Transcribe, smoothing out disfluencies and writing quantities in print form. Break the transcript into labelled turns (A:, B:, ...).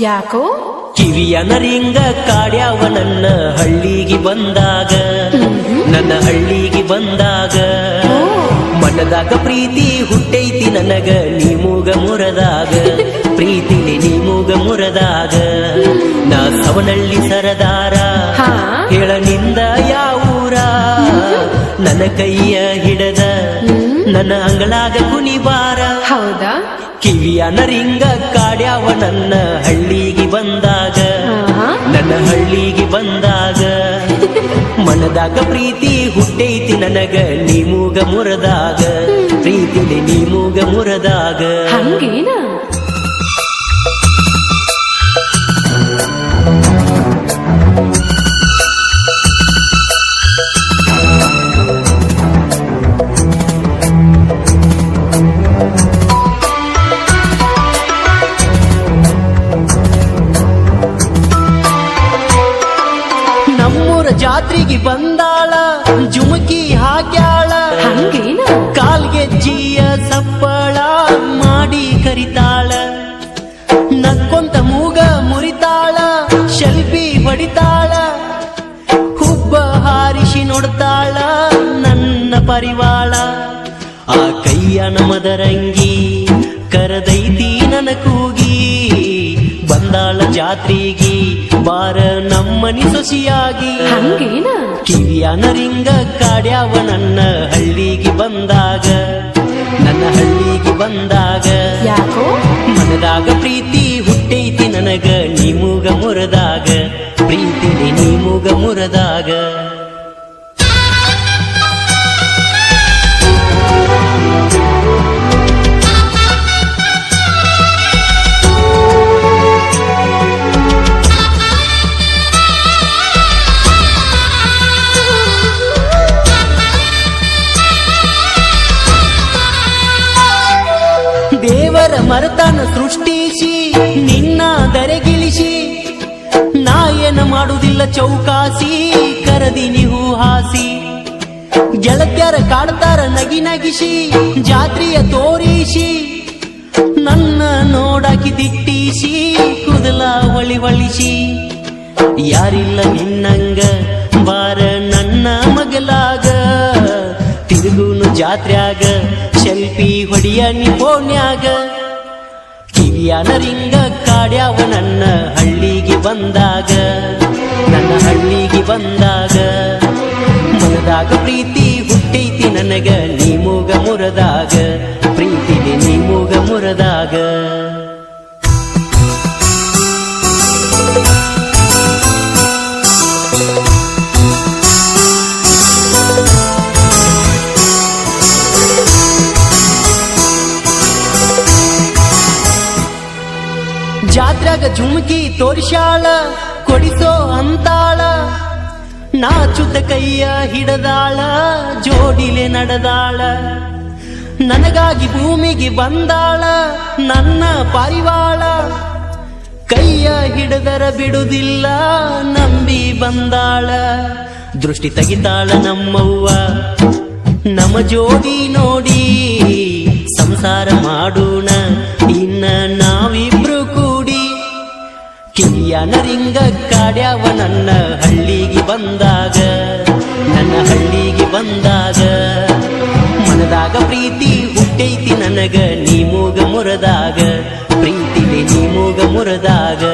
A: ಯಾಕೋ
B: ಕಿವಿಯ ನರಿಂಗ ಕಾಡ್ಯಾವ ನನ್ನ ಹಳ್ಳಿಗೆ ಬಂದಾಗ, ನನ್ನ ಹಳ್ಳಿಗೆ ಬಂದಾಗ ಮನದಾಗ ಪ್ರೀತಿ ಹುಟ್ಟೈತಿ ನನಗ ನೀಮೂಗ ಮುರದಾಗ, ಪ್ರೀತಿಲಿ ನೀಮೂಗ ಮುರದಾಗ. ನಾ ಸವನಳ್ಳಿ ಸರದಾರ ಹೇಳ ನಿಂದ ಯಾವೂರ, ನನ್ನ ಕೈಯ ಹಿಡದ ನನ್ನ ಅಂಗಳಾಗ ಕುನಿಬಾರ.
A: ಹೌದಾ
B: ಕಿವಿಯ ನರಿಂಗ ಕಾಡ್ಯಾವ ನನ್ನ ಹಳ್ಳಿಗೆ ಬಂದಾಗ, ನನ್ನ ಹಳ್ಳಿಗೆ ಬಂದಾಗ ಮನದಾಗ ಪ್ರೀತಿ ಹುಟ್ಟೈತಿ ನನಗ ನೀಮೂಗ ಮುರದಾಗ, ಪ್ರೀತಿಲಿ ನೀಮೂಗ ಮುರದಾಗ.
A: ಹಂಗೇನಾ
B: ಜಾತ್ರೆಗೆ ಬಂದಾಳ ಜುಮುಕಿ ಹಾಕ್ಯಾಳ,
A: ಹಂಗೇನ
B: ಕಾಲ್ಗೆಜ್ಜಿಯ ಸಪ್ಪಳ ಮಾಡಿ ಕರಿತಾಳ, ನಕ್ಕೊಂತ ಮೂಗ ಮುರಿತಾಳ, ಶೆಲ್ಫಿ ಹೊಡಿತಾಳ, ಹುಬ್ಬ ಹಾರಿಸಿ ನೋಡ್ತಾಳ ನನ್ನ ಪರಿವಾಳ. ಆ ಕೈಯ ನಮದರಂಗಿ ಕರದೈತಿ ನನ್ನ ಕೂಗಿ, ಬಂದಾಳ ಜಾತ್ರೆಗೆ ಬಾರ ನಮ್ಮನಿ ಸೊಸಿಯಾಗಿ.
A: ಹಂಗೇನ
B: ಕಿವಿಯ ನರಿಂಗ ಕಾಡ್ಯಾವ ನನ್ನ ಹಳ್ಳಿಗೆ ಬಂದಾಗ, ನನ್ನ ಹಳ್ಳಿಗೆ ಬಂದಾಗ
A: ಯಾಕೋ
B: ಮನದಾಗ ಪ್ರೀತಿ ಹುಟ್ಟೈತಿ ನನಗ ನೀಮೂಗ ಮುರದಾಗ, ಪ್ರೀತಿಲಿ ನೀಮೂಗ ಮುರದಾಗ. ದೇವರ ಮರತನ ಸೃಷ್ಟಿಸಿ ನಿನ್ನ ದರೆಗಿಳಿಸಿ, ನಾ ಏನ ಮಾಡುವುದಿಲ್ಲ ಚೌಕಾಸಿ ಕರದಿನಿ ಹೂಹಾಸಿ. ಗೆಳತ್ಯರ ಕಾಡ್ತಾರ ನಗಿ ನಗಿಸಿ ಜಾತ್ರೆಯ ತೋರಿಸಿ, ನನ್ನ ನೋಡಾಕಿ ದಿಟ್ಟಿಸಿ ಕುದಲ ಹೊಳಿ ಹೊಳಿಸಿ. ಯಾರಿಲ್ಲ ನಿನ್ನಂಗ ಬಾರ ನನ್ನ ಮಗಲಾಗ, ತಿರುಗುನು ಜಾತ್ರ್ಯಾಗ ಶೆಲ್ಫಿ ಹೊಡಿಯ ನಿಪೋಣ್ಯಾಗ. ಕಿವಿಯ ನರಿಂಗ ಕಾಡ್ಯಾವ ನನ್ನ ಹಳ್ಳಿಗೆ ಬಂದಾಗ, ನನ್ನ ಹಳ್ಳಿಗೆ ಬಂದಾಗ ಮನದಾಗ ಪ್ರೀತಿ ಹುಟ್ಟೈತಿ ನನಗ ನೀಮೂಗ ಮುರದಾಗ, ಪ್ರೀತಿಲಿ ನೀಮೂಗ ಮುರದಾಗ. ಜಾತ್ರೆಗ ಜುಮ್ಕಿ ತೋರಿಸ್ಯಾಳ ಕೊಡಿಸೋ ಅಂತಾಳ, ನಾಚುತ್ತ ಕೈಯ ಹಿಡದಾಳ ಜೋಡಿಲೆ ನಡೆದಾಳ. ನನಗಾಗಿ ಭೂಮಿಗೆ ಬಂದಾಳ ನನ್ನ ಪಾರಿವಾಳ, ಕೈಯ ಹಿಡದರ ಬಿಡುವುದಿಲ್ಲ ನಂಬಿ ಬಂದಾಳ. ದೃಷ್ಟಿ ತೆಗಿತಾಳ ನಮ್ಮವ್ವ ನಮ್ಮ ಜೋಡಿ ನೋಡಿ, ಸಂಸಾರ ಮಾಡೋಣ ಇನ್ನ ನಾವಿಬ್ರು ಕೂಡಿ. ಕಿವಿಯ ನರಿಂಗ ಕಾಡ್ಯಾವ ನನ್ನ ಹಳ್ಳಿಗೆ ಬಂದಾಗ, ನನ್ನ ಹಳ್ಳಿಗೆ ಬಂದಾಗ ಮನದಾಗ ಪ್ರೀತಿ ಹುಟ್ಟೈತಿ ನನಗ ನೀಮೂಗ ಮುರದಾಗ, ಪ್ರೀತಿಲಿ ನೀಮೂಗ ಮುರದಾಗ.